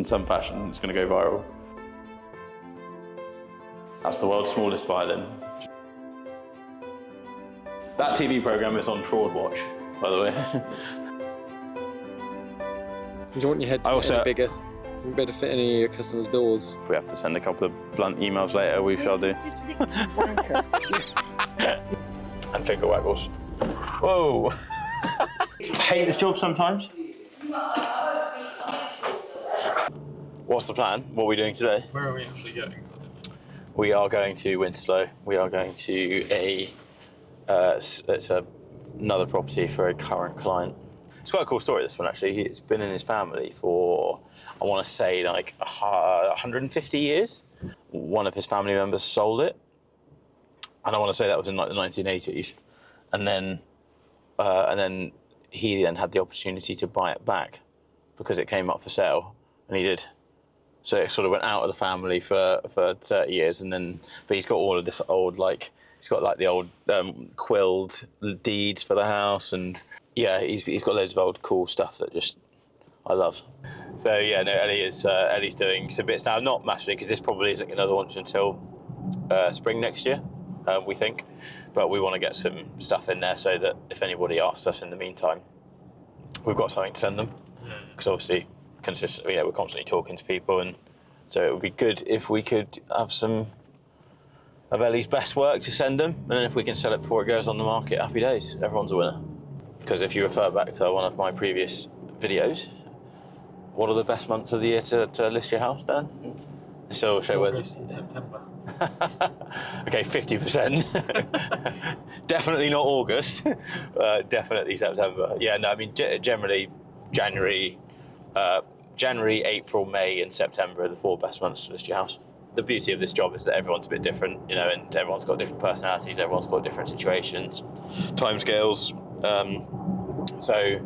in some fashion. It's going to go viral. That's the world's smallest violin. That TV programme is on Fraud Watch, by the way. You don't want your head to get any bigger. You better fit any of your customers' doors. If we have to send a couple of blunt emails later, we shall do. And finger waggles. Whoa! I hate this job sometimes. What's the plan? What are we doing today? Where are we actually going? We are going to Winslow. We are going to another property for a current client. It's quite a cool story, this one, actually. It's been in his family for, I want to say, like 150 years. One of his family members sold it, and I want to say that was in like the 1980s. And then he then had the opportunity to buy it back because it came up for sale, and he did. So it sort of went out of the family for 30 years, and then, but he's got all of this old, like, he's got like the old quilled deeds for the house, and yeah, he's got loads of old cool stuff that just I love. So yeah, no, Ellie's doing some bits now, not massively, because this probably isn't going to launch until spring next year, we think. But we want to get some stuff in there so that if anybody asks us in the meantime, we've got something to send them. Because obviously, we're constantly talking to people, and so it would be good if we could have some of Ellie's best work to send them, and then if we can sell it before it goes on the market, happy days. Everyone's a winner. Because if you refer back to one of my previous videos, what are the best months of the year to list your house, Dan? So show whether. August and September. Okay, 50%. Definitely not August. Definitely September. Yeah, no, I mean generally January, April, May, and September are the 4 best months to list your house. The beauty of this job is that everyone's a bit different, you know, and everyone's got different personalities. Everyone's got different situations, timescales. So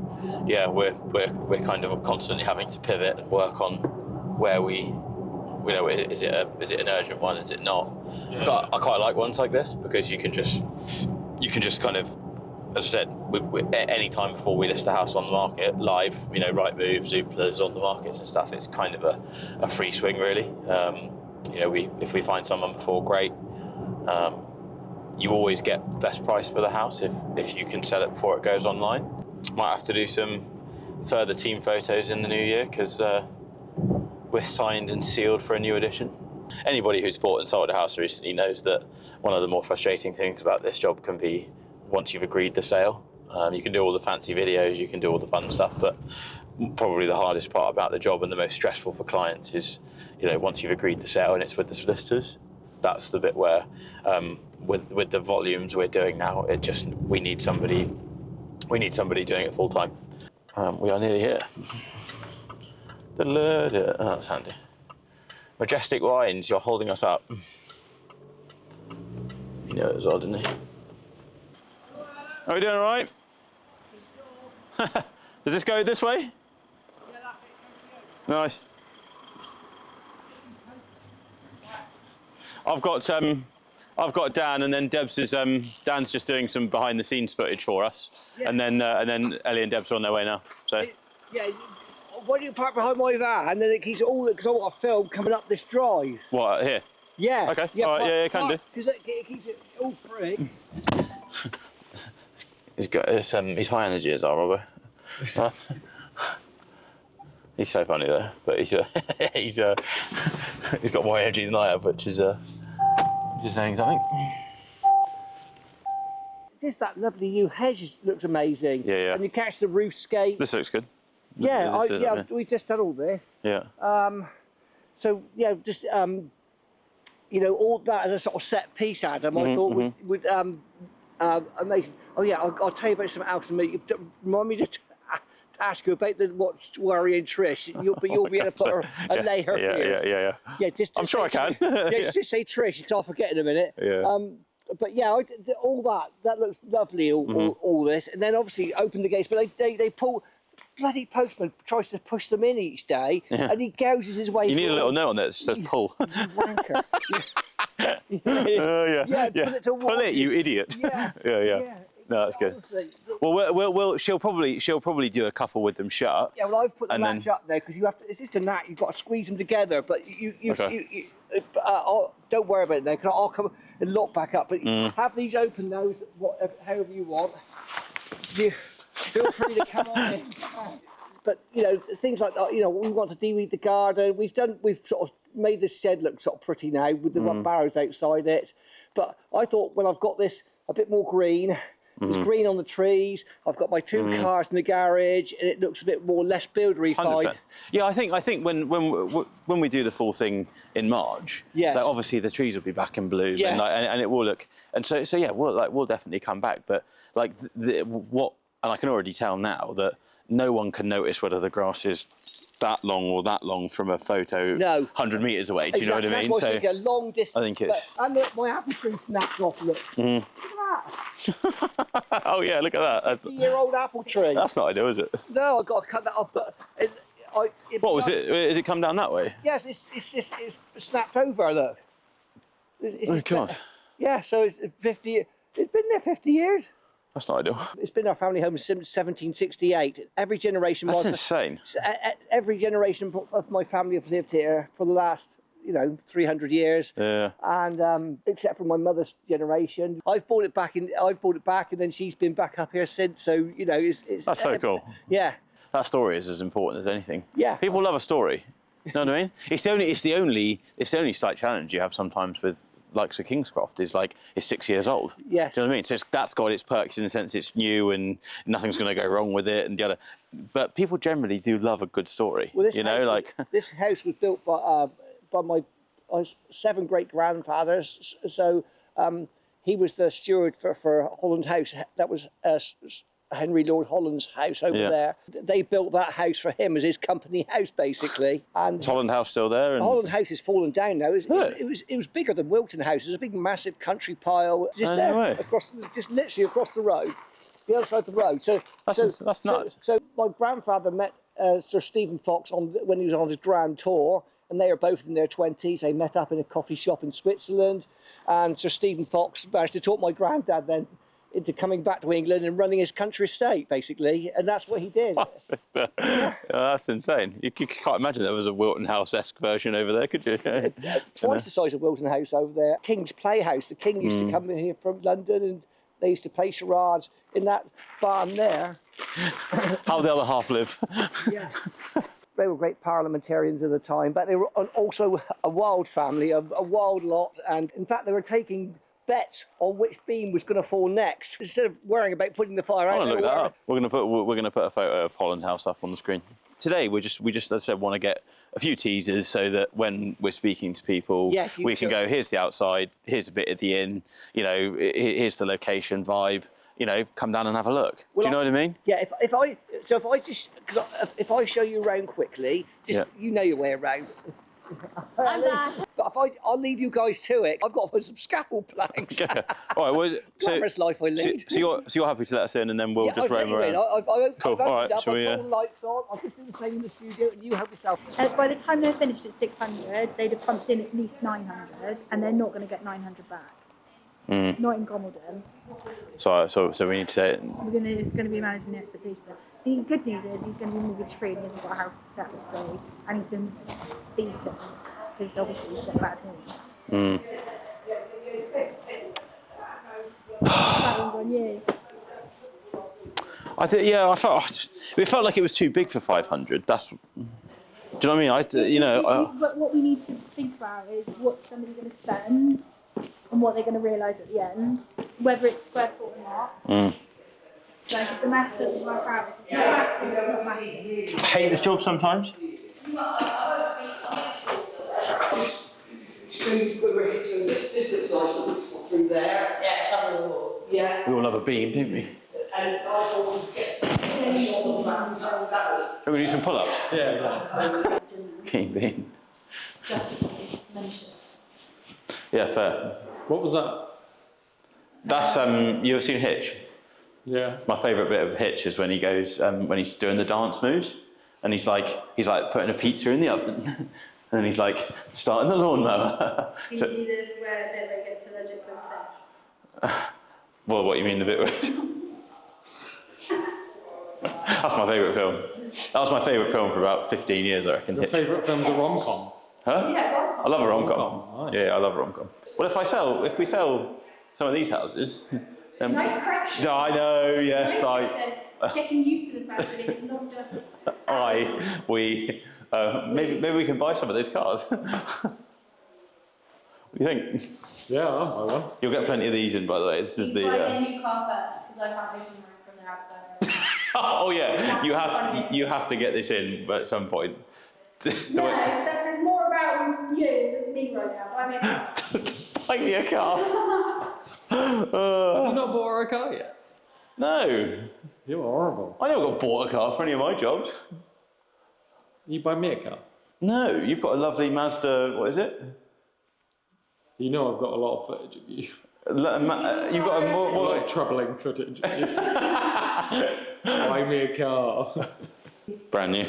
yeah, we're kind of constantly having to pivot and work on where we know, is it an urgent one? Is it not? Yeah. But I quite like ones like this because you can just kind of, as I said, any time before we list the house on the market live, you know, Rightmove, Zooplas on the markets and stuff, it's kind of a free swing really. You know, if we find someone before, great. You always get best price for the house if you can sell it before it goes online. Might have to do some further team photos in the new year because we're signed and sealed for a new edition. Anybody who's bought and sold a house recently knows that one of the more frustrating things about this job can be once you've agreed the sale. You can do all the fancy videos, you can do all the fun stuff, but probably the hardest part about the job and the most stressful for clients is, you know, once you've agreed the sale and it's with the solicitors. That's the bit where, with the volumes we're doing now, we need somebody doing it full time. We are nearly here. Oh, that's handy. Majestic Wines, you're holding us up. You know it as well, didn't he? Are we doing all right? Does this go this way? Yeah, that's it. Nice. I've got Dan, and then Debs is Dan's just doing some behind the scenes footage for us, yeah. and then Ellie and Debs are on their way now. So yeah, why do you park behind my van and then it keeps all because I want a film coming up this drive? What, here? Yeah. Okay. Yeah, all right. Yeah, can do. Because it keeps it all free. He's high energy as our Robert. He's so funny though, but he's got more energy than I have, which is saying something. Just that lovely new hedge looks amazing. Yeah, yeah. And you catch the roof scape. This looks good. Yeah, we just done all this. Yeah. So yeah, just you know, all that as a sort of set piece, Adam. I thought would amazing. Oh yeah, I'll tell you about something else. Remind me to ask you about what's worrying Trish. You'll be able to put her and lay her fears. Yeah. I'm sure I can. Just say Trish, because I'll forget in a minute. Yeah. But yeah, all that looks lovely. All this, and then obviously open the gates, but they pull. Bloody postman tries to push them in each day, and he gouges his way. You need a little note on there that says pull. You wanker. Yeah. Pull it, you idiot. Yeah. No, that's good. Honestly, Well, she'll probably do a couple with them shut. yeah, well, I've put the and latch then, up there because you have to. It's just a gnat. You've got to squeeze them together. But don't worry about it then, because I'll come and lock back up. But have these open nose, however you want. You feel free to come on in. But things like that. We want to de-weed the garden. We've sort of made this shed look sort of pretty now with the barrows outside it. But I thought when I've got this a bit more green. It's green on the trees. I've got my 2 cars in the garage, and it looks a bit more less builderified. Yeah, I think when we do the full thing in March, yes. like obviously the trees will be back in bloom, Yes. and it will look. And so yeah, we'll definitely come back. But like and I can already tell now that no one can notice whether the grass is that long or that long from a photo 100 metres away. Do you know what I mean? That's why a long distance. I think it's. And look, my apple tree snapped off. Look. Look at that. Oh yeah, look at that. 50-year-old apple tree. That's not ideal, is it? No, I've got to cut that off. But what was it? Is it come down that way? Yes, it's snapped over. Look. Oh God. Yeah, so it's 50. It's been there 50 years. That's not ideal. It's been our family home since 1768. Every generation. That's insane. Every generation of my family have lived here for the last 300 years. Yeah. And except for my mother's generation, I've bought it back, and then she's been back up here since. So it's. That's so cool. Yeah. That story is as important as anything. Yeah. People love a story. You know what I mean? It's the only slight challenge you have sometimes with likes of Kingscroft is like it's 6 years old. Yeah. Do you know what I mean? So that's got its perks in the sense it's new and nothing's going to go wrong with it and the other. But people generally do love a good story. Well, this house was built by my 7 great grandfathers. So he was the steward for Holland House. That was Henry Lord Holland's house over there. They built that house for him as his company house, basically. And is Holland House still there? And Holland House has fallen down now. It was bigger than Wilton House. It was a big, massive country pile just just literally across the road, the other side of the road. So that's nuts. So my grandfather met Sir Stephen Fox when he was on his grand tour, and they were both in their 20s. They met up in a coffee shop in Switzerland, and Sir Stephen Fox managed to talk my granddad then into coming back to England and running his country estate, basically, and that's what he did. That's insane. You can't imagine there was a Wilton House-esque version over there, could you? Twice the size of Wilton House over there. King's Playhouse. The King used to come in here from London, and they used to play charades in that barn there. How the other half live. Yeah. They were great parliamentarians at the time, but they were also a wild family, a wild lot, and in fact they were taking bets on which beam was going to fall next instead of worrying about putting the fire out. Look that up. We're going to put a photo of Holland House up on the screen. Today we just as I said want to get a few teasers so that when we're speaking to people, we can go, here's the outside, here's a bit of the inn, here's the location vibe. Come down and have a look. Do you know what I mean? Yeah. If I show you around quickly, you know your way around. But I'll leave you guys to it. I've got to put some scaffold planks. Okay. All right. Well, glamorous life I lead. So you're happy to let us in, and then we'll just roam around. Cool. All right. Shall we? I've got the lights on. I'll just do the same in the studio, and you help yourself. By the time they're finished at 600, they'd have pumped in at least 900, and they're not going to get 900 back. Not in Gomeldon. So we need to say it. It's going to be managing the expectations. The good news is he's going to be mortgage free and he hasn't got a house to sell. So, and he's been beaten because obviously he's got bad news. That one's on you. It felt like it was too big for 500. That's. Do you know what I mean? But what we need to think about is what somebody's going to spend and what they're going to realise at the end, whether it's square foot or not. Like if the maths doesn't work out, it's not maths. I hate this job sometimes. So this looks nice through there. Yeah, some of the walls. Yeah. We all love a beam, didn't we? And I thought we'd get some shot on that. Can we do some pull-ups? Yeah. Keen beam. Justified mention. Yeah, fair. What was that? That's you ever seen Hitch? Yeah. My favourite bit of Hitch is when he goes when he's doing the dance moves, and he's like putting a pizza in the oven, and then he's like starting the lawnmower. Can you do this where they gets allergic with fish? Well, what you mean the bit where... That's my favourite film. That was my favourite film for about 15 years, I reckon. Your favourite film's a rom-com? Huh? Yeah, rom-com. I love a rom-com. Rom-com, nice. Yeah, I love a rom-com. Well, if we sell some of these houses... Nice correction. Yeah, I know, yes, Nice correction. Getting used to the fact that it's not just... maybe we can buy some of those cars. What do you think? Yeah, I'll buy one. You'll get plenty of these in, by the way. This is the... Buy me a new car first, because I can't open mine from the outside. Oh yeah, you have to get this in at some point. No, except it's more about you than me right now. Buy me a car. Buy me a car. Have you not bought her a car yet? No. You're horrible. I never got bought a car for any of my jobs. You buy me a car? No, you've got a lovely Mazda, what is it? You know I've got a lot of footage of you. You've got a more Like troubling footage of you. Buy me a car. brand new.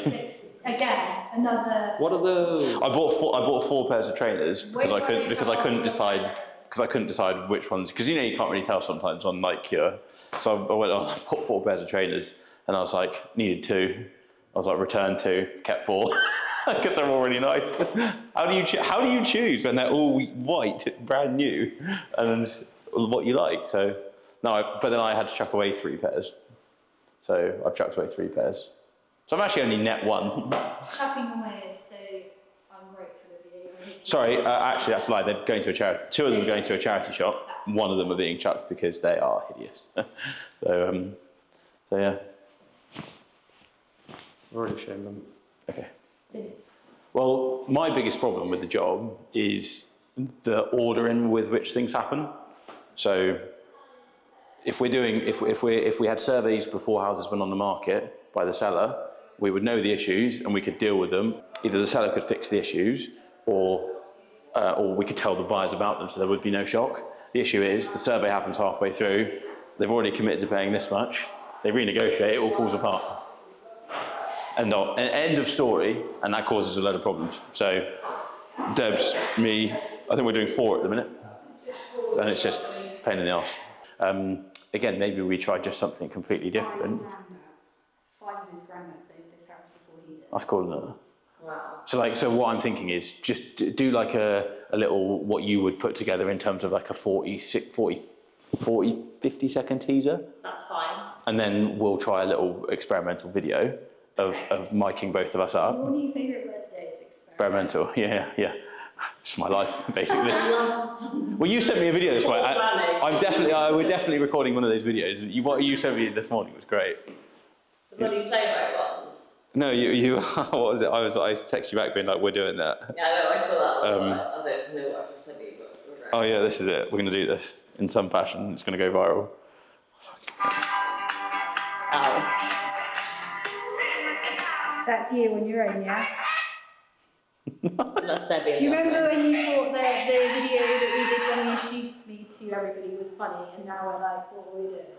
Again, another... What are those? I bought 4 pairs of trainers because I couldn't decide which ones, because you can't really tell sometimes on like your. So I went on, I bought 4 pairs of trainers, and I was like needed 2. I was like returned 2, kept 4 because they're all really nice. How do you choose when they're all white, brand new, and what you like? So no, but then I had to chuck away 3 pairs. So I've chucked away 3 pairs. So I'm actually only net 1. Chucking away is so ungrateful of you. Sorry, actually that's a lie. They're going to a charity. 2 of them are going to a charity shop. 1 of them are being chucked because they are hideous. So yeah. Already shown them. Okay. Well, my biggest problem with the job is the order in with which things happen. So if we had surveys before houses went on the market by the seller, we would know the issues and we could deal with them. Either the seller could fix the issues, or we could tell the buyers about them, so there would be no shock. The issue is the survey happens halfway through. They've already committed to paying this much. They renegotiate. It all falls apart. And end of story, and that causes a load of problems. So, Debs, me, I think we're doing 4 at the minute, and it's just a pain in the arse. Again, maybe we try just something completely different. 5 of his granddads owned this house before he did. That's cool, isn't it? Wow. So what I'm thinking is just do like a little, what you would put together in terms of like a 40, 50 second teaser. That's fine. And then we'll try a little experimental video of miking both of us up. What are your favourite words today? Experimental, yeah. It's my life, basically. Well, you sent me a video this morning. We're definitely recording one of those videos. What you sent me this morning was great. The bloody Sabo ones. No, you. What was it? I texted you back being like, we're doing that. Yeah, I know, I saw that. I don't know what I've just sent you, but we're great. Oh yeah, this is it. We're going to do this in some fashion. It's going to go viral. Ow. That's you on your own, yeah? That's Debbie. Do you remember when you thought the video that we did when you introduced me to everybody was funny, and now we're like, what are we doing?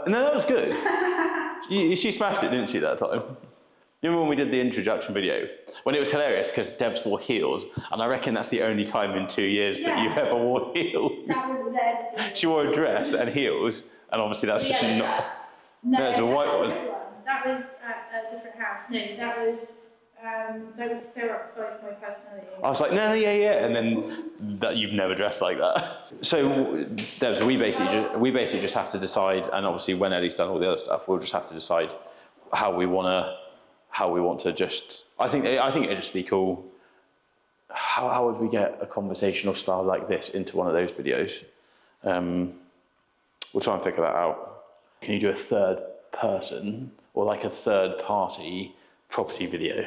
No, that was good. She smashed it, didn't she, that time? You remember when we did the introduction video? When it was hilarious because Debs wore heels, and I reckon that's the only time in 2 years that you've ever worn heels. That was their decision. She wore a dress and heels, and obviously that's just not... No, it's a white one. That was at a different house. No, that was so outside my personality. I was like, no, yeah, and then that you've never dressed like that. So, Debs, we basically just have to decide, and obviously when Ellie's done all the other stuff, we'll just have to decide how we want to just. I think it'd just be cool. How would we get a conversational style like this into one of those videos? We'll try and figure that out. Can you do a third person or like a third party property video?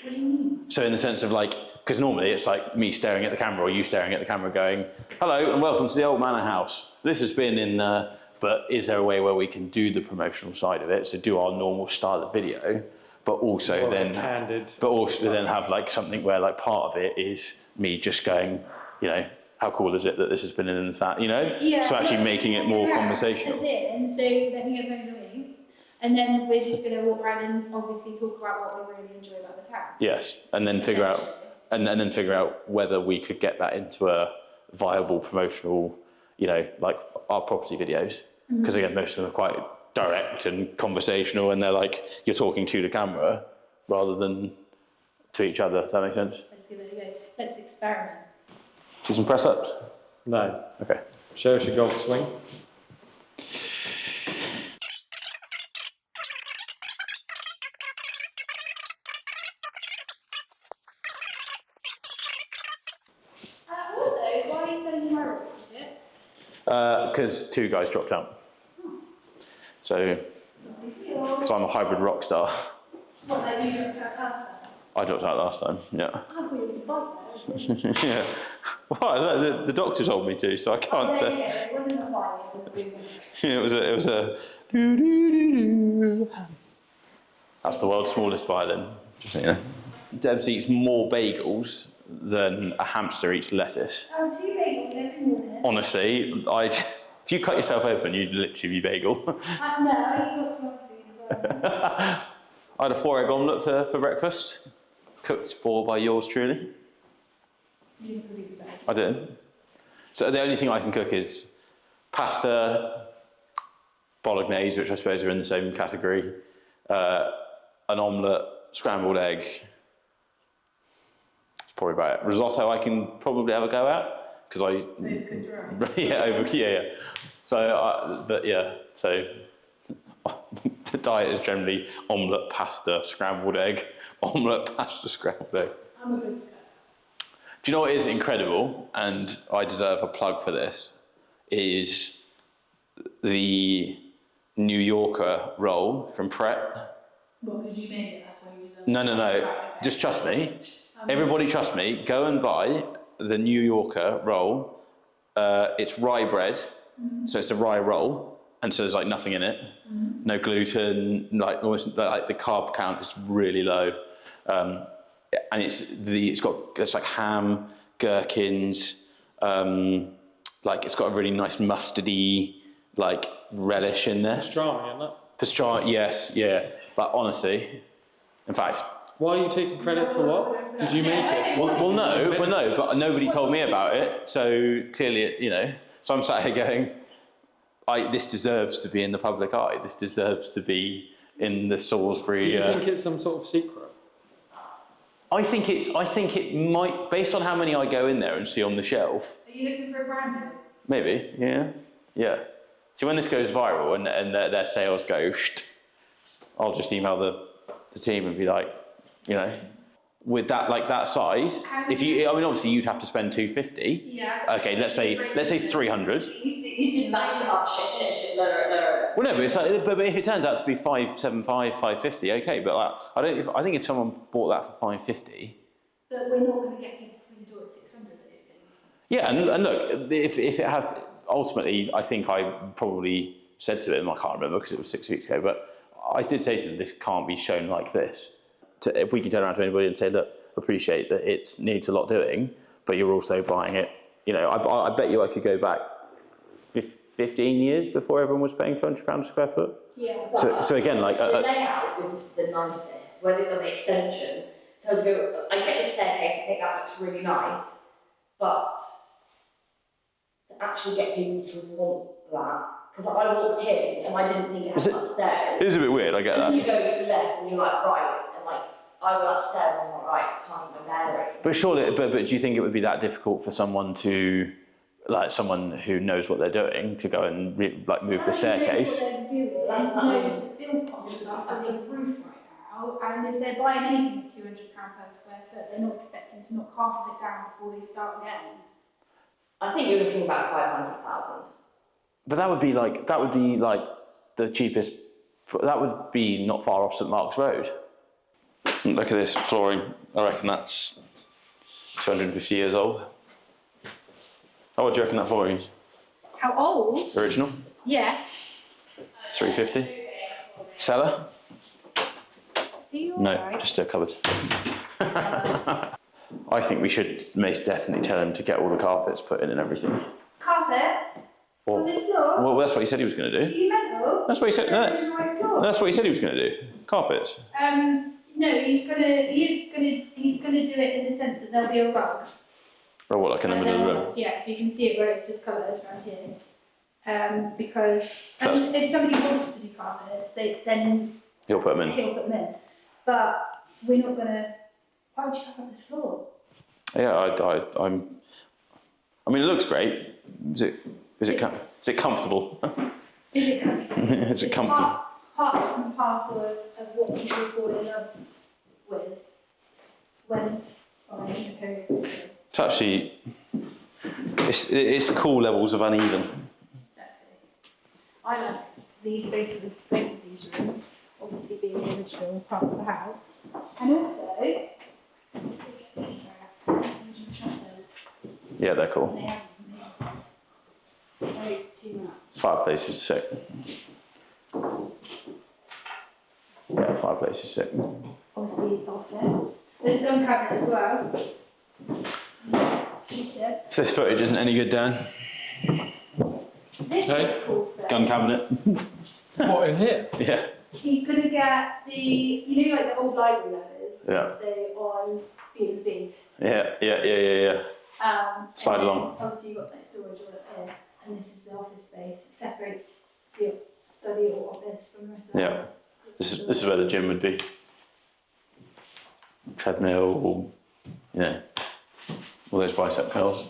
What do you mean? So in the sense of like, because normally it's like me staring at the camera or you staring at the camera going, hello and welcome to the old manor house. This has been in, but is there a way where we can do the promotional side of it? So do our normal style of video, but also then have like something where like part of it is me just going, how cool is it that this has been in that, Yeah, so actually making it more conversational. As in, so let me get something to me, and then we're just going to walk around and obviously talk about what we really enjoy about this house. Yes, and then figure out, and then figure out whether we could get that into a viable promotional you know, like our property videos, because again, most of them are quite direct and conversational, and they're like, you're talking to the camera rather than to each other. Does that make sense? Let's give it a go. Let's experiment. Do some press ups? No. Okay. Show us your golf swing. Also, why are you selling your tickets? Because 2 guys dropped out. So, because I'm a hybrid rock star. What, like you dropped out last time? I dropped out last time, yeah. I thought you were the bike Yeah. Well, the doctor told me to, so I can't. It wasn't a bike, it was a It was a. Doo-doo-doo-doo. That's the world's smallest violin. Just so you know. Debs eats more bagels than a hamster eats lettuce. Oh, 2 bagels every morning. Honestly, if you cut yourself open, you'd literally be bagel. No, you got some food as well. I had a 4-egg omelette for breakfast, cooked for by yours truly. You didn't really do that. I did. So the only thing I can cook is pasta, bolognese, which I suppose are in the same category, an omelette, scrambled egg. That's probably about it. Risotto I can probably have a go at, because I... yeah. So, but yeah, so the diet is generally omelette, pasta, scrambled egg, omelette, pasta, scrambled egg. I'm a good Do you know what is incredible, and I deserve a plug for this, is the New Yorker roll from Pret. Well, because you made it, that's why you was No. Right, okay. Just trust me. Everybody trust me. Go and buy the New Yorker roll. It's rye bread, so it's a rye roll, and so there's like nothing in it. No gluten, like almost like the carb count is really low. And it's like ham, gherkins, like it's got a really nice mustardy like relish in there. Pastrami, isn't it? Pastrami, yes, yeah. But honestly, in fact, Why are you taking credit for what? Did you make it? well, no, but nobody told me about it. So clearly, you know, so I'm sat here going, this deserves to be in the public eye. This deserves to be in the Salisbury. Do you think it's some sort of secret? I think it might, based on how many I go in there and see on the shelf. Are you looking for a brand? Maybe, yeah. So when this goes viral and their sales go, I'll just email the team and be like, you know, with that size, obviously you'd have to spend $250. Yeah. Okay, let's say $300. You did massive shit, lower. Well, no, but it's like, but if it turns out to be $575, $550, okay. But like, I think if someone bought that for $550. But we're not going to get people through the door at 600, I don't think. Yeah, and look, if it has, ultimately, I think I probably said to him, I can't remember because it was 6 weeks ago, but I did say to him, this can't be shown like this. If we can turn around to anybody and say, look, appreciate that it needs a lot doing, but you're also buying it. You know, I bet you I could go back 15 years before everyone was paying £200 a square foot. Yeah. So again, like... the layout was the nicest, where they've done the extension. So I was going, I get the staircase, I think that looks really nice, but to actually get people to want that, because I walked in and I didn't think it had upstairs. It is a bit weird, I get that. And then you go to the left and you're like, right, and like, I went upstairs and I'm like, right, I can't even bear it. But surely, but do you think it would be that difficult for someone to, like someone who knows what they're doing, to go and move the staircase? That's knows the build costs are through the roof right now, and if they're buying anything at £200 per square foot, they're not expecting to knock half of it down before they start again. I think you're looking about 500,000. But that would be like the cheapest. That would be not far off St Mark's Road. Look at this flooring. I reckon that's 250 years old. Oh, what do you reckon that flooring is? How old? Original? Yes. 350. Cellar? No, Right. just a cupboard. I think we should most definitely tell him to get all the carpets put in and everything. Carpets? Or, On this floor? well, that's what he said he was going to Are do. you mental? That's what he said. It's the right floor. That's what he said he was going to do. Carpets. No, he's gonna do it in the sense that there'll be a rug. Or what, like in the middle of the room? Yeah, so you can see it where it's discoloured around here. Because and if somebody wants to do carpets, then He'll put them in. He'll put them in. But we're not gonna. Why would you have on the floor? Yeah, I mean, it looks great. Is it comfortable? Is it comfortable? Is it comfortable? Part and parcel of what people fall in love with when on a period. It's actually, it's cool levels of uneven. Exactly. I like these both of these rooms, obviously being the original part of the house, and also. Yeah, they're cool. Very too much. Fireplace is sick. Yeah, fireplace is sick. Obviously, office. There's a gun cabinet as well. If this footage isn't any good, Dan. This is a cool thing. Gun cabinet. What, in here? Yeah. He's going to get the, like the old library letters, Yeah. say on Beauty and the Beast. Yeah. Slide along. Obviously, you've got that storage all up here, and this is the office space. It separates the study or office from the rest of the house. This is where the gym would be. Treadmill, all those bicep curls.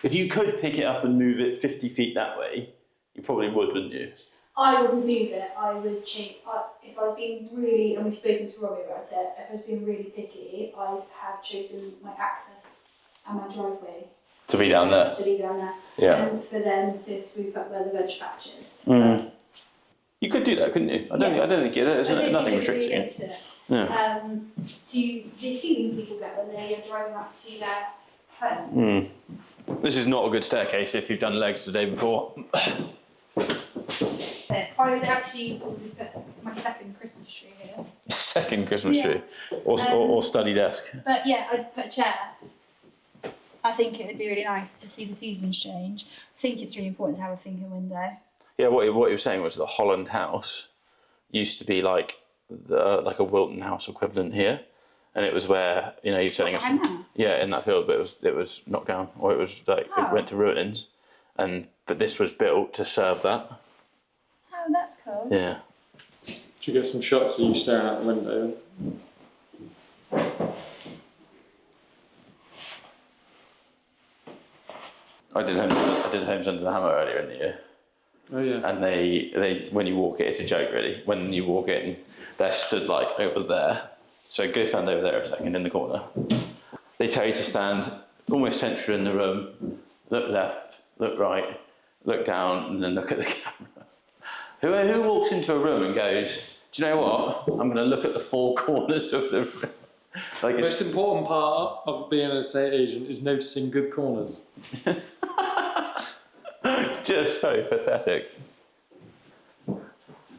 If you could pick it up and move it 50 feet that way, you probably would, wouldn't you? I wouldn't move it. I would change. If I was being really, and we've spoken to Robbie about it, if I was being really picky, I'd have chosen my access and my driveway. To be down there. To be down there. Yeah. And for them to swoop up where the veg patch is. Mm. You could do that, couldn't you? I don't think there's nothing restricting it. Yeah. To the feeling people get when they are driving up to their home. This is not a good staircase if you've done legs the day before. I would actually probably put my second Christmas tree here. Second Christmas tree. Or study desk. But yeah, I'd put a chair. I think it would be really nice to see the seasons change. I think it's really important to have a finger window. Yeah, what you were saying was the Holland House used to be like a Wilton House equivalent here, and it was where you're selling us. Yeah, in that field, but it was knocked down, or it was like it went to ruins, but this was built to serve that. Oh, that's cool. Yeah. Did you get some shots of you staring out the window? I did Homes Under the Hammer earlier in the year. Oh yeah. And they when you walk it, it's a joke really. When you walk in, they're stood like over there. So go stand over there a second in the corner. They tell you to stand almost central in the room, look left, look right, look down, and then look at the camera. Who walks into a room and goes, do you know what? I'm going to look at the four corners of the room. The most important part of being an estate agent is noticing good corners. It's just so pathetic.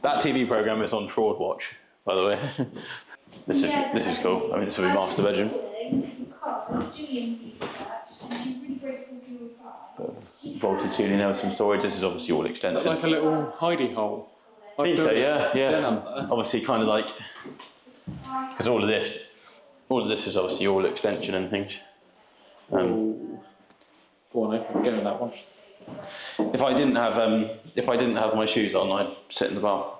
That TV programme is on Fraud Watch, by the way. This is cool. I mean, this will be master bedroom. Because Julian researched, and she's really grateful for your reply. Bolted ceiling there with some storage. This is obviously all extended. Like a little hidey hole. I think so, yeah. Yeah. Obviously, kind of like, because all of this is obviously all extension and things. Go on, I'm getting that one. If I didn't have my shoes on, I'd sit in the bath.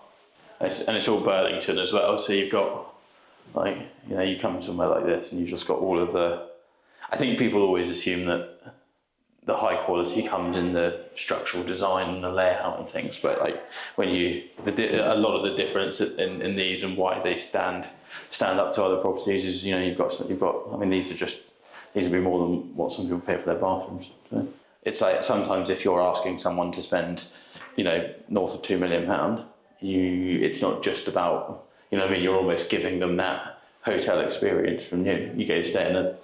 And it's all Burlington as well, so you've got you come somewhere like this and you've just got all of the. I think people always assume that the high quality comes in the structural design and the layout and things, but a lot of the difference in these and why they stand up to other properties is you've got. I mean, these would be more than what some people pay for their bathrooms. So it's like sometimes if you're asking someone to spend, north of £2 million, it's not just about. You're almost giving them that hotel experience from you. You go stay in a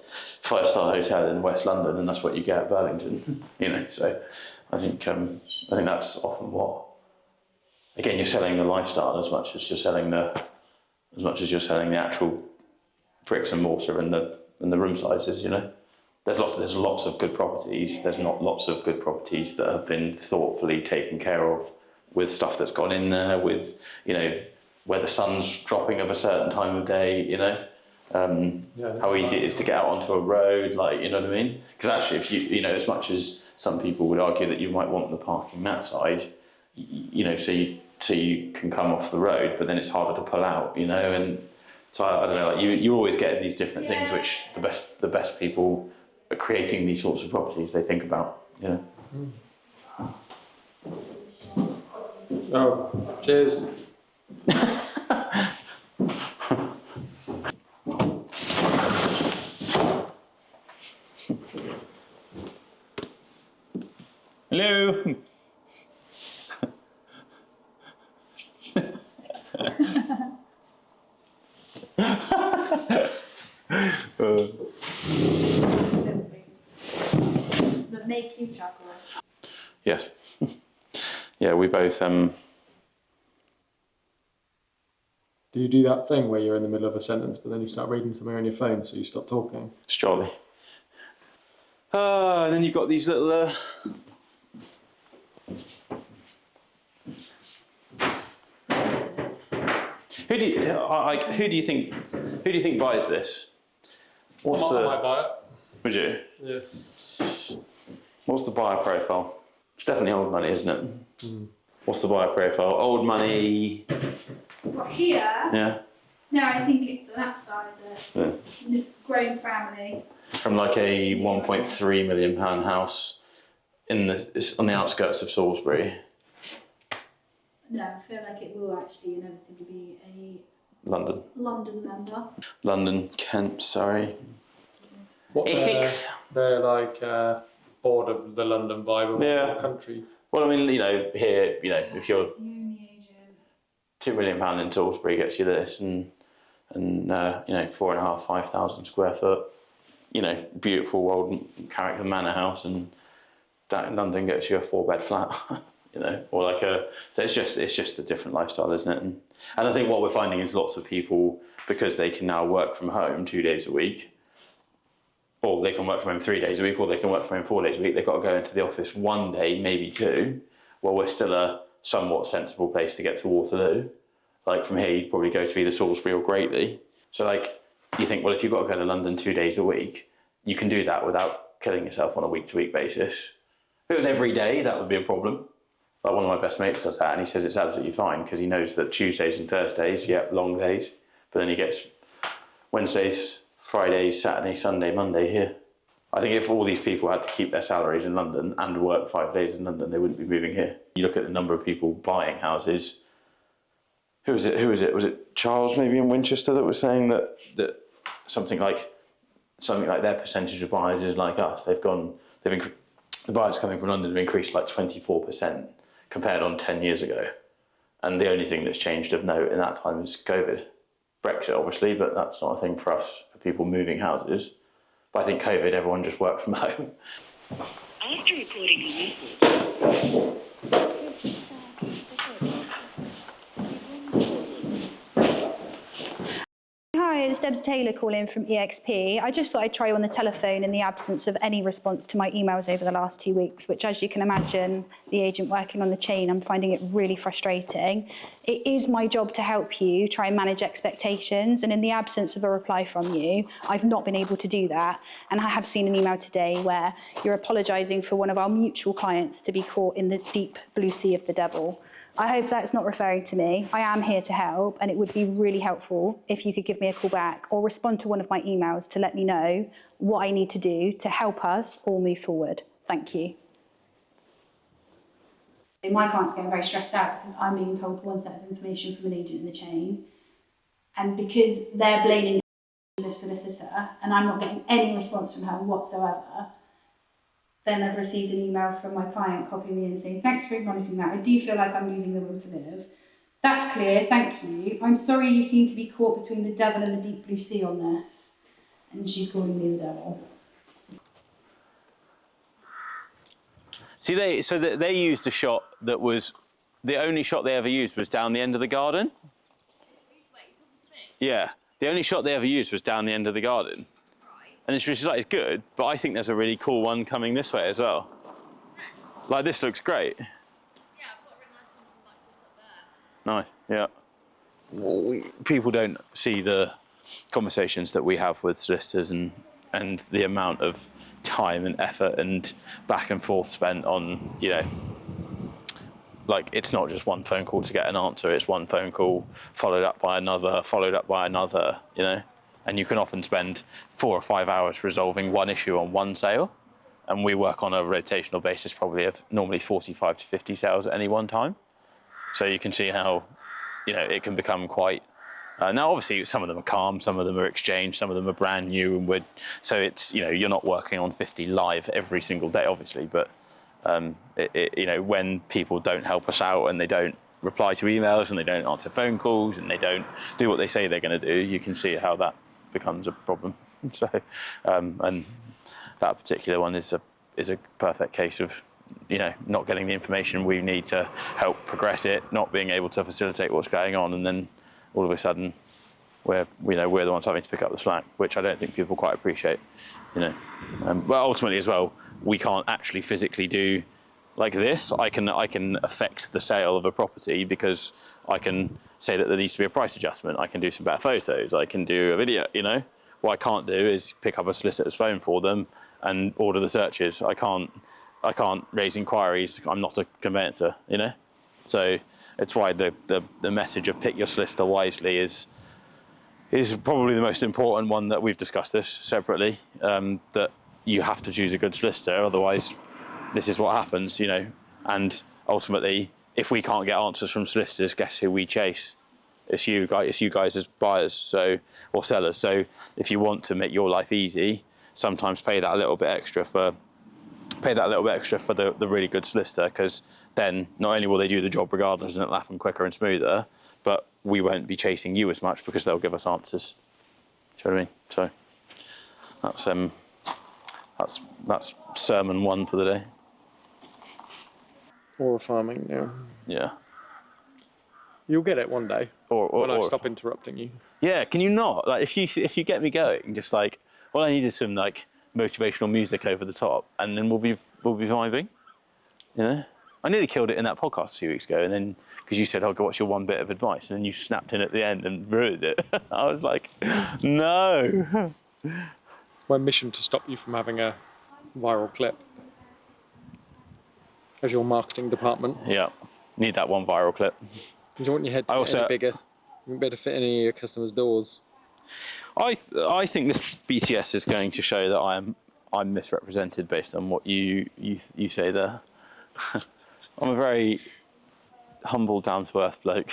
5-star hotel in West London, and that's what you get at Burlington. So I think that's often what. Again, you're selling the lifestyle as much as you're selling the actual bricks and mortar and the room sizes. There's lots of good properties. There's not lots of good properties that have been thoughtfully taken care of with stuff that's gone in there with where the sun's dropping of a certain time of day, how easy it is to get out onto a road, like, you know what I mean? Because actually, if you know, as much as some people would argue that you might want the parking that side, you know, so you can come off the road, but then it's harder to pull out, you know, and so I don't know, like you always get these different things which the best people are creating these sorts of properties, they think about, you know. Oh, cheers. Hello. That make you chuckle. Yes. Yeah, we both. Do you do that thing where you're in the middle of a sentence, but then you start reading something on your phone, so you stop talking? It's jolly. And then you've got these little. Who do you think buys this? I might buy it. Would you? Yeah. What's the buyer profile? It's definitely old money, isn't it? Mm. What's the buyer profile? Old money. What, here? Yeah. No, I think it's an upsizer. Yeah. Growing family. From like a £1.3 million house it's on the outskirts of Salisbury. No, I feel like it will actually inevitably be a London member. London, Kent, Surrey. Essex. They're like board of the London Bible country. Well, I mean, you know, here, you know, if you're £2 million in Salisbury gets you this, and you know, 4,500, 5,000 square foot, you know, beautiful old character manor house, and that in London gets you a 4-bed flat. You know, or like so it's just a different lifestyle, isn't it? And I think what we're finding is lots of people, because they can now work from home 2 days a week, or they can work from home 3 days a week, or they can work from home 4 days a week. They've got to go into the office 1 day, maybe 2. Well, we're still a somewhat sensible place to get to Waterloo. Like from here, you'd probably go to either Salisbury or Greatly. So like, you think, well, if you've got to go to London 2 days a week, you can do that without killing yourself on a week-to-week basis. If it was every day, that would be a problem. Like one of my best mates does that, and he says it's absolutely fine because he knows that Tuesdays and Thursdays, long days, but then he gets Wednesdays, Fridays, Saturday, Sunday, Monday here. I think if all these people had to keep their salaries in London and work 5 days in London, they wouldn't be moving here. You look at the number of people buying houses. Who was it? Was it Charles maybe in Winchester that was saying that something like their percentage of buyers is like us. The buyers coming from London have increased like 24% compared on 10 years ago. And the only thing that's changed of note in that time is COVID. Brexit, obviously, but that's not a thing for us, for people moving houses. But I think COVID, everyone just worked from home. After recording a message. Hi, it's Debs Taylor calling from EXP. I just thought I'd try you on the telephone in the absence of any response to my emails over the last 2 weeks, which, as you can imagine, the agent working on the chain, I'm finding it really frustrating. It is my job to help you try and manage expectations, and in the absence of a reply from you, I've not been able to do that. And I have seen an email today where you're apologising for one of our mutual clients to be caught in the deep blue sea of the devil. I hope that's not referring to me. I am here to help, and it would be really helpful if you could give me a call back or respond to one of my emails to let me know what I need to do to help us all move forward. Thank you. So my client's getting very stressed out because I'm being told one set of information from an agent in the chain, and because they're blaming the solicitor and I'm not getting any response from her whatsoever, then I've received an email from my client copying me and saying, thanks for acknowledging that. I do feel like I'm losing the will to live. That's clear, thank you. I'm sorry you seem to be caught between the devil and the deep blue sea on this. And she's calling me the devil. See, they used a shot that was, the only shot they ever used was down the end of the garden. Yeah, the only shot they ever used was down the end of the garden. And it's like, it's good, but I think there's a really cool one coming this way as well. Like, this looks great. Yeah, I've got a really nice one like this up there. Nice, yeah. Well, people don't see the conversations that we have with solicitors and the amount of time and effort and back and forth spent on, you know, like it's not just one phone call to get an answer, it's one phone call followed up by another, you know, and you can often spend 4 or 5 hours resolving one issue on one sale, and we work on a rotational basis probably of normally 45 to 50 sales at any one time. So you can see how, you know, it can become quite, now obviously some of them are calm, some of them are exchanged, some of them are brand new, and so it's, you know, you're not working on 50 live every single day obviously, but you know, when people don't help us out and they don't reply to emails and they don't answer phone calls and they don't do what they say they're going to do, you can see how that becomes a problem. So, and that particular one is a perfect case of, you know, not getting the information we need to help progress it, not being able to facilitate what's going on, and then all of a sudden we're the ones having to pick up the slack, which I don't think people quite appreciate, you know. But ultimately as well, we can't actually physically do like this. I can affect the sale of a property because I can say that there needs to be a price adjustment. I can do some better photos. I can do a video, you know. What I can't do is pick up a solicitor's phone for them and order the searches. I can't raise inquiries. I'm not a conveyancer, you know. So it's why the message of pick your solicitor wisely is probably the most important one that we've discussed this separately, that you have to choose a good solicitor, otherwise this is what happens, you know. And ultimately, if we can't get answers from solicitors, guess who we chase? It's you guys as buyers, or sellers. So if you want to make your life easy, sometimes pay that a little bit extra for the really good solicitor, because then not only will they do the job regardless and it'll happen quicker and smoother, but we won't be chasing you as much because they'll give us answers. Do you know what I mean? So that's sermon 1 for the day. Or farming, yeah. Yeah. You'll get it one day. Or when I stop interrupting you. Yeah, can you not? Like if you get me going, just like all I need is some like motivational music over the top, and then we'll be vibing. You know? I nearly killed it in that podcast a few weeks ago, and then because you said, "Oh, what's your one bit of advice?" and then you snapped in at the end and ruined it. I was like, no. My mission to stop you from having a viral clip as your marketing department. Yeah, need that one viral clip. You don't want your head to get any bigger. You won't be able to fit any of your customers' doors. I think this BTS is going to show that I'm misrepresented based on what you say there. I'm a very humble, down-to-earth bloke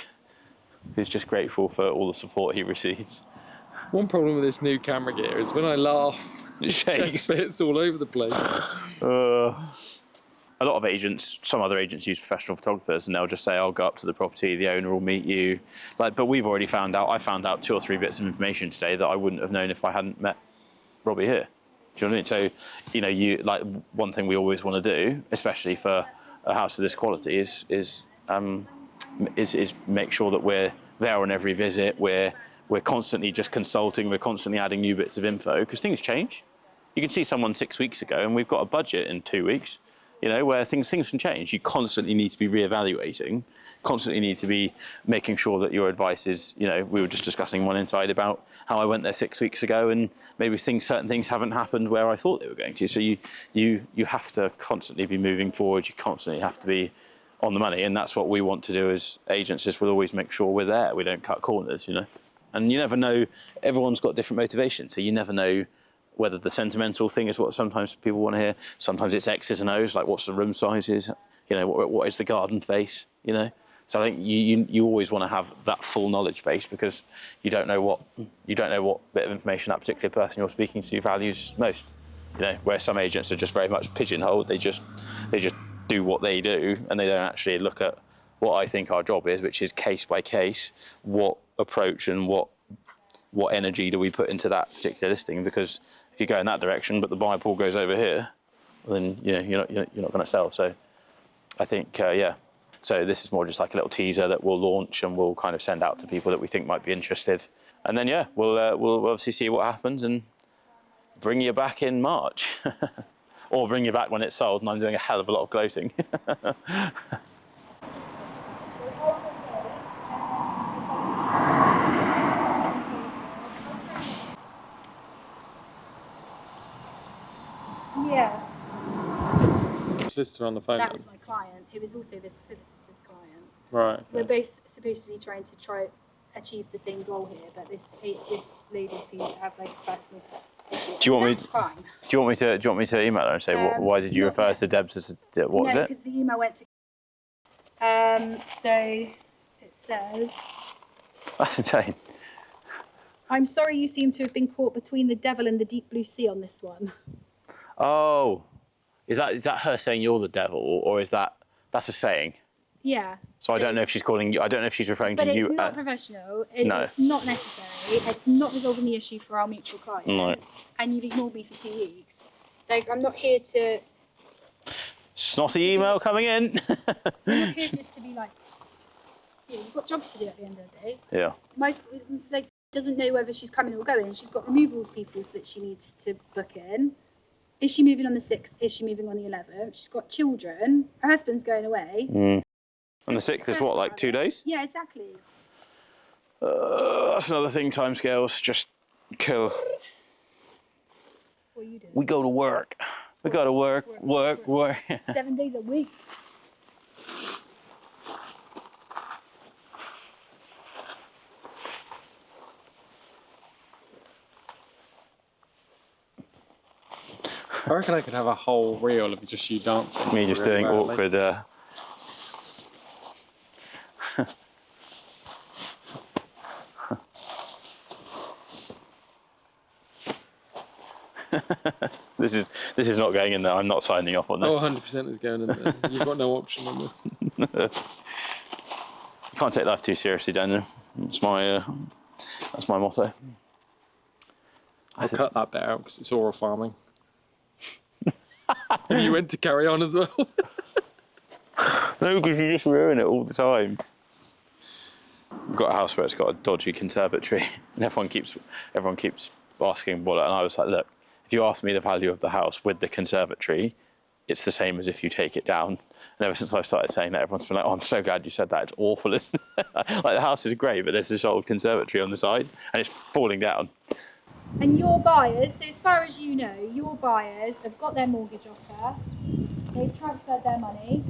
who's just grateful for all the support he receives. One problem with this new camera gear is when I laugh, it shakes bits all over the place. A lot of agents, some other agents use professional photographers, and they'll just say, "I'll go up to the property, the owner will meet you." But we've already found out. I found out 2 or 3 bits of information today that I wouldn't have known if I hadn't met Robbie here. Do you know what I mean? So, you know, one thing we always want to do, especially for a house of this quality, is make sure that we're there on every visit. We're constantly just consulting. We're constantly adding new bits of info because things change. You can see someone 6 weeks ago, and we've got a budget in 2 weeks. You know, where things can change. You constantly need to be reevaluating, constantly need to be making sure that your advice is, you know, we were just discussing one inside about how I went there 6 weeks ago and maybe certain things haven't happened where I thought they were going to. So you have to constantly be moving forward. You constantly have to be on the money. And that's what we want to do as agents, is we'll always make sure we're there. We don't cut corners, you know. And you never know, everyone's got different motivations. So you never know whether the sentimental thing is what sometimes people want to hear. Sometimes it's X's and O's, like what's the room sizes, you know, what is the garden face, you know. So I think you always want to have that full knowledge base, because you don't know what bit of information that particular person you're speaking to values most. You know, where some agents are just very much pigeonholed. They just do what they do, and they don't actually look at what I think our job is, which is case by case, what approach and what energy do we put into that particular listing. Because if you go in that direction, but the buy pool goes over here, then you know you're not going to sell. So I think yeah. So this is more just like a little teaser that we'll launch and we'll kind of send out to people that we think might be interested, and then yeah, we'll obviously see what happens and bring you back in March, or bring you back when it's sold and I'm doing a hell of a lot of gloating. Yeah, Solicitor on the phone. that was my client, who was also this solicitor's client. Right. Okay. We're both supposed to be trying to achieve the same goal here, but this lady seems to have like a personal issue. Do you want me? That's fine. Do you want me to email her and say why did you not refer yet. to Debs as what was No, it? because the email went to. So it says, That's insane. "I'm sorry you seem to have been caught between the devil and the deep blue sea on this one." Oh, is that her saying you're the devil, or is that's a saying? Yeah. So I don't know if she's calling you. I don't know if she's referring But to you. it's not professional. No. It's not necessary. It's not resolving the issue for our mutual client. No. And you've ignored me for 2 weeks. Like, I'm not here to. Snotty email coming in. I'm not here just to be like. Yeah, you've got jobs to do at the end of the day. Yeah. My doesn't know whether she's coming or going. She's got removals people that she needs to book in. Is she moving on the 6th? Is she moving on the 11th? She's got children. Her husband's going away. And the 6th is what, like 2 days? Yeah, exactly. That's another thing. Timescales just kill. What are you doing? We go to work. We go to work. 7 days a week. I reckon I could have a whole reel of just you dancing. Me just really doing badly. awkward. This is not going in there. I'm not signing off on that. Oh, 100% is going in there. You've got no option on this. You can't take life too seriously, Daniel. That's my motto. I'll cut that bit out because it's oral farming. And you went to carry on as well. No, because you just ruin it all the time. We've got a house where it's got a dodgy conservatory, and everyone keeps asking what. And I was like, look, if you ask me the value of the house with the conservatory, it's the same as if you take it down. And ever since I started saying that, everyone's been like, oh, I'm so glad you said that. It's awful, isn't it? Like, the house is great, but there's this old conservatory on the side, and it's falling down. And your buyers, so as far as you know, your buyers have got their mortgage offer, they've transferred their money,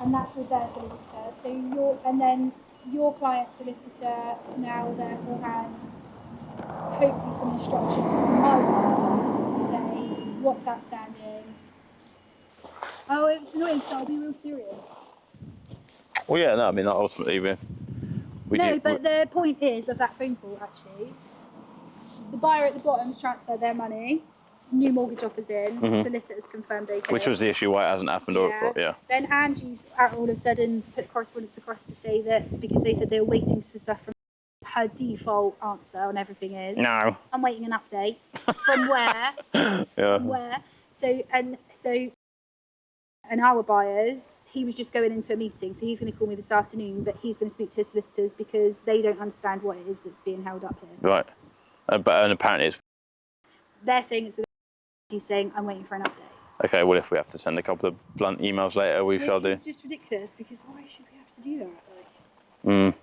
and that's with their solicitor. So your client solicitor now therefore has hopefully some instructions from my buyer to say what's outstanding. Oh, it's annoying, so I'll be real serious. Well, yeah, no, I mean, ultimately The point is of that phone call actually. The buyer at the bottom has transferred their money, new mortgage offers in, solicitors confirmed okay. which was the issue why it hasn't happened, yeah. Then Angie's all of a sudden put correspondence across to say that because they said they were waiting for stuff from her default answer on everything is No. I'm waiting an update from where Yeah. from where so and our buyers, he was just going into a meeting, so he's going to call me this afternoon, but he's going to speak to his solicitors because they don't understand what it is that's being held up here. Right. And apparently it's... They're saying it's with he's saying I'm waiting for an update. Okay, well, if we have to send a couple of blunt emails later, we shall do. It's just ridiculous because why should we have to do that? Like...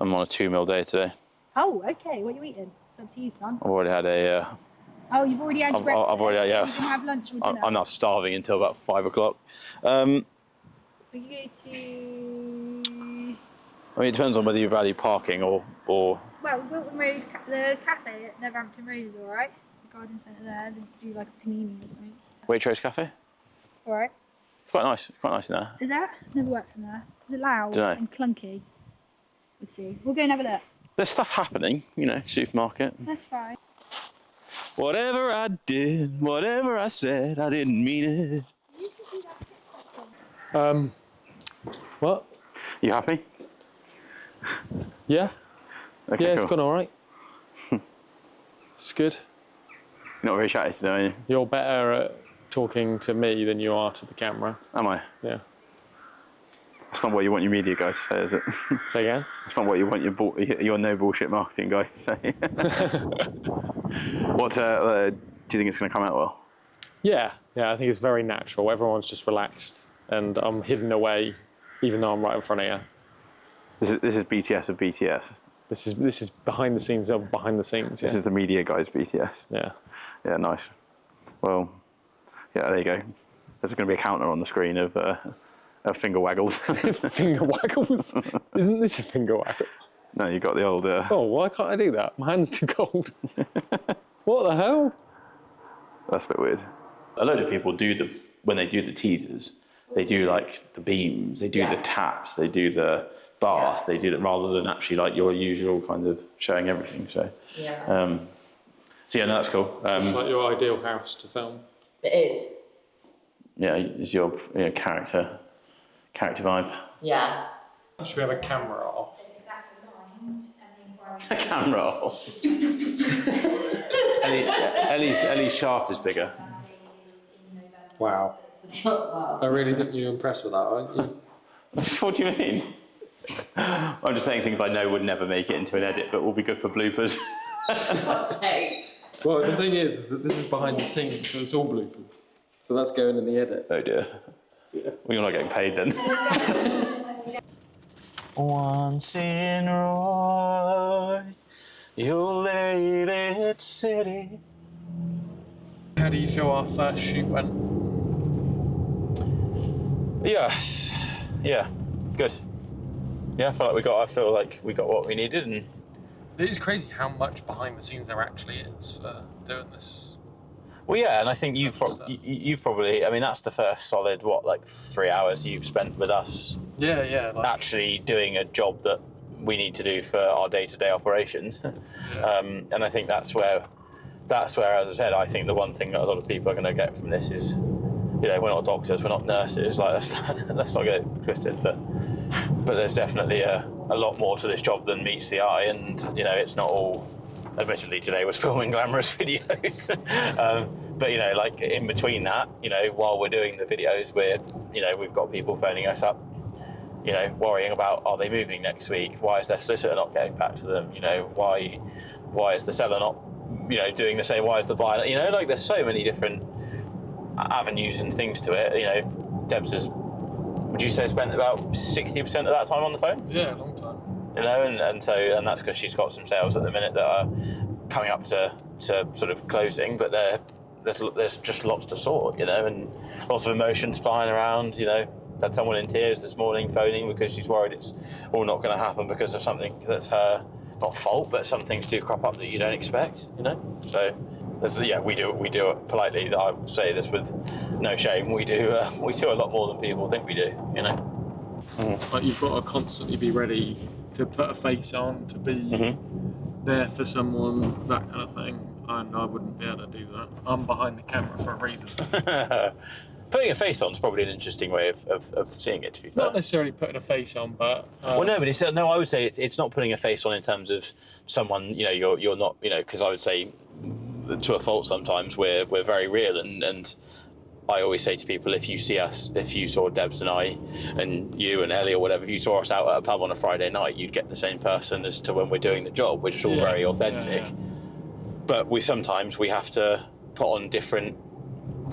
I'm on a 2 meal day today. Oh, okay. What are you eating? It's up to you, son. I've already had a... Oh, you've already had your breakfast? I've already had, yeah. So you can have lunch or dinner? I'm not starving until about 5 o'clock. We go to... I mean, it depends on whether you value parking or... Well, Wilton Road, the cafe at Netherhampton Road is alright. The garden centre there, they do like a panini or something. Waitrose Cafe? Alright. It's quite nice. It's quite nice in there. Is that? Never worked from there. Is it loud Dunno. and clunky? We'll see. We'll go and have a look. There's stuff happening, you know, supermarket. That's fine. Whatever I did, whatever I said, I didn't mean it. You can do that section. What? You happy? Yeah? Okay, Yeah, cool. it's gone alright. It's good. You're not very chatty today, are you? You're better at talking to me than you are to the camera. Am I? Yeah. That's not what you want your media guys to say, is it? Say again? That's not what you want your no bullshit marketing guy to say. What, do you think it's going to come out well? Yeah, I think it's very natural. Everyone's just relaxed and I'm hidden away even though I'm right in front of you. This is BTS of BTS. This is behind the scenes of behind the scenes. This is the media guys BTS. Yeah. Yeah, nice. Well, yeah, there you go. There's going to be a counter on the screen of finger waggles. Finger waggles? Isn't this a finger waggle? No, you've got the old... Oh, why can't I do that? My hand's too cold. What the hell? That's a bit weird. A load of people when they do the teasers, they do like the beams, they do the taps, they do the bath, they do it rather than actually like your usual kind of showing everything. So, no, that's cool. It's like your ideal house to film. It is. Yeah, it's your character vibe. Yeah. Should we have a camera off? A camera off. Ellie's shaft is bigger. Wow. Wow. I really think you're impressed with that, aren't you? What do you mean? I'm just saying things I know would never make it into an edit, but will be good for bloopers. For God's sake. Well, the thing is that this is behind the scenes, so it's all bloopers. So that's going in the edit. Oh dear. Yeah. Well, you're not getting paid then. Once in Roy, you'll leave it city. How do you feel our first shoot went? Yes. Yeah. Good. Yeah, I feel like we got what we needed, and It is crazy how much behind the scenes there actually is for doing this. well, yeah, and I think you've probably. I mean, that's the first solid 3 hours you've spent with us. Yeah. Actually doing a job that we need to do for our day-to-day operations. Yeah. And I think that's where, as I said, I think the one thing that a lot of people are going to get from this is, we're not doctors, we're not nurses. Let's not get it twisted. But there's definitely a lot more to this job than meets the eye, and it's not all. Admittedly, today was filming glamorous videos, but in between that, while we're doing the videos, we've got people phoning us up, worrying about, are they moving next week? Why is their solicitor not getting back to them? Why is the seller not, doing the same? Why is the buyer? There's so many different avenues and things to it. Debs has, would you say, spent about 60% of that time on the phone? Yeah, a long time. And that's because she's got some sales at the minute that are coming up to sort of closing, but there's just lots to sort, and lots of emotions flying around. Had someone in tears this morning phoning because she's worried it's all not going to happen because of something that's her not fault, but some things do crop up that you don't expect. So we do it politely. I say this with no shame. We do a lot more than people think we do. Like, you've got to constantly be ready to put a face on, to be there for someone, that kind of thing. And I wouldn't be able to do that. I'm behind the camera for a reason. Putting a face on is probably an interesting way of seeing it, to be fair. Not necessarily putting a face on, but... well, no, but I would say it's not putting a face on in terms of someone, you're not, because I would say, to a fault sometimes, we're very real, and I always say to people, if you saw Debs and I, and you and Ellie or whatever, if you saw us out at a pub on a Friday night, you'd get the same person as to when we're doing the job. We're just all very authentic. Yeah. But we have to put on different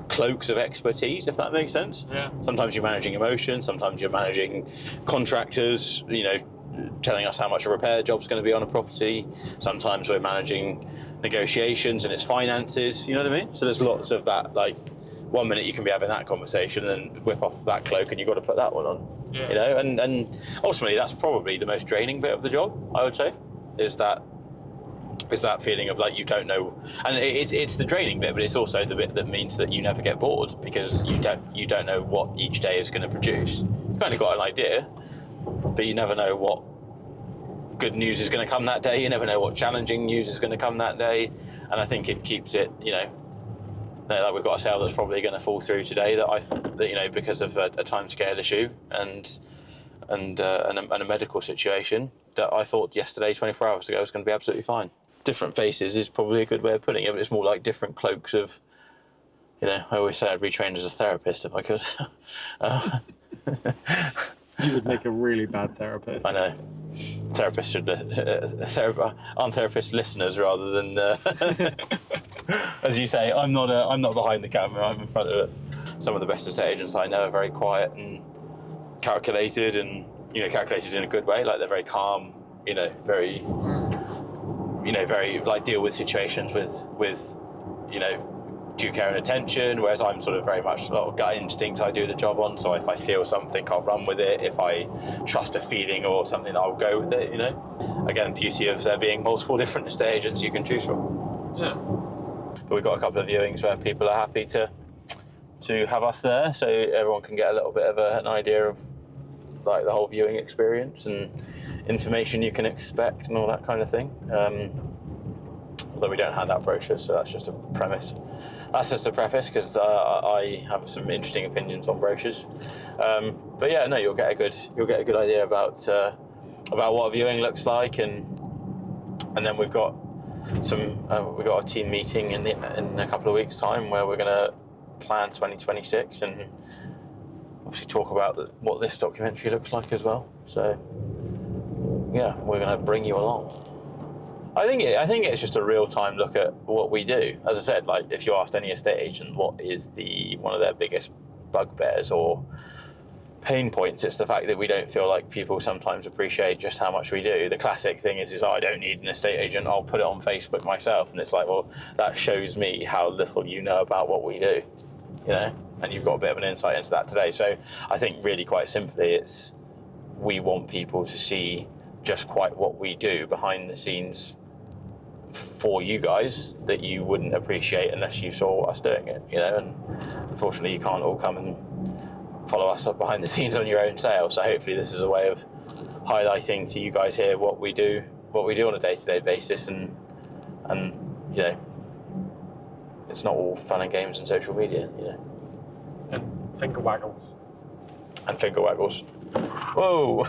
cloaks of expertise, if that makes sense. Yeah. Sometimes you're managing emotions, sometimes you're managing contractors, telling us how much a repair job's going to be on a property. Sometimes we're managing negotiations and its finances, you know what I mean? So there's lots of that, 1 minute you can be having that conversation and then whip off that cloak and you've got to put that one on. Yeah. And ultimately that's probably the most draining bit of the job, I would say, is that feeling of you don't know, and it's the draining bit, but it's also the bit that means that you never get bored because you don't know what each day is going to produce. You've kind of got an idea, but you never know what good news is going to come that day. You never know what challenging news is going to come that day, and I think it keeps it, we've got a sale that's probably going to fall through today that because of a timescale issue and a medical situation that I thought yesterday, 24 hours ago, was going to be absolutely fine. Different faces is probably a good way of putting it, but it's more like different cloaks of, I always say I'd retrain as a therapist if I could. You would make a really bad therapist. I know. Therapists should aren't therapists listeners rather than as you say, I'm not behind the camera, I'm in front of it. Some of the best estate agents I know are very quiet and calculated, and calculated in a good way. They're very calm, very deal with situations with due care and attention, whereas I'm sort of very much a lot of gut instinct I do the job on. So if I feel something, I'll run with it. If I trust a feeling or something, I'll go with it, you know. Again, beauty of there being multiple different estate agents you can choose from. Yeah. But we've got a couple of viewings where people are happy to have us there, so everyone can get a little bit of an idea of like the whole viewing experience and information you can expect and all that kind of thing. Although we don't hand out brochures, so that's just a premise. That's just a preface, because I have some interesting opinions on brochures. But yeah, no, you'll get a good idea about what a viewing looks like, and then we've got a team meeting in a couple of weeks' time where we're going to plan 2026 and obviously talk about what this documentary looks like as well. So yeah, we're going to bring you along. I think it's just a real-time look at what we do. As I said, like if you asked any estate agent what is one of their biggest bugbears or pain points, it's the fact that we don't feel like people sometimes appreciate just how much we do. The classic thing is I don't need an estate agent, I'll put it on Facebook myself. And it's like, well, that shows me how little you know about what we do, you know, and you've got a bit of an insight into that today. So I think really quite simply, we want people to see just quite what we do behind the scenes for you guys that you wouldn't appreciate unless you saw us doing it, you know. And unfortunately you can't all come and follow us up behind the scenes on your own sale, so hopefully this is a way of highlighting to you guys here what we do on a day-to-day basis, and you know, it's not all fun and games and social media, you know. And finger waggles. Whoa.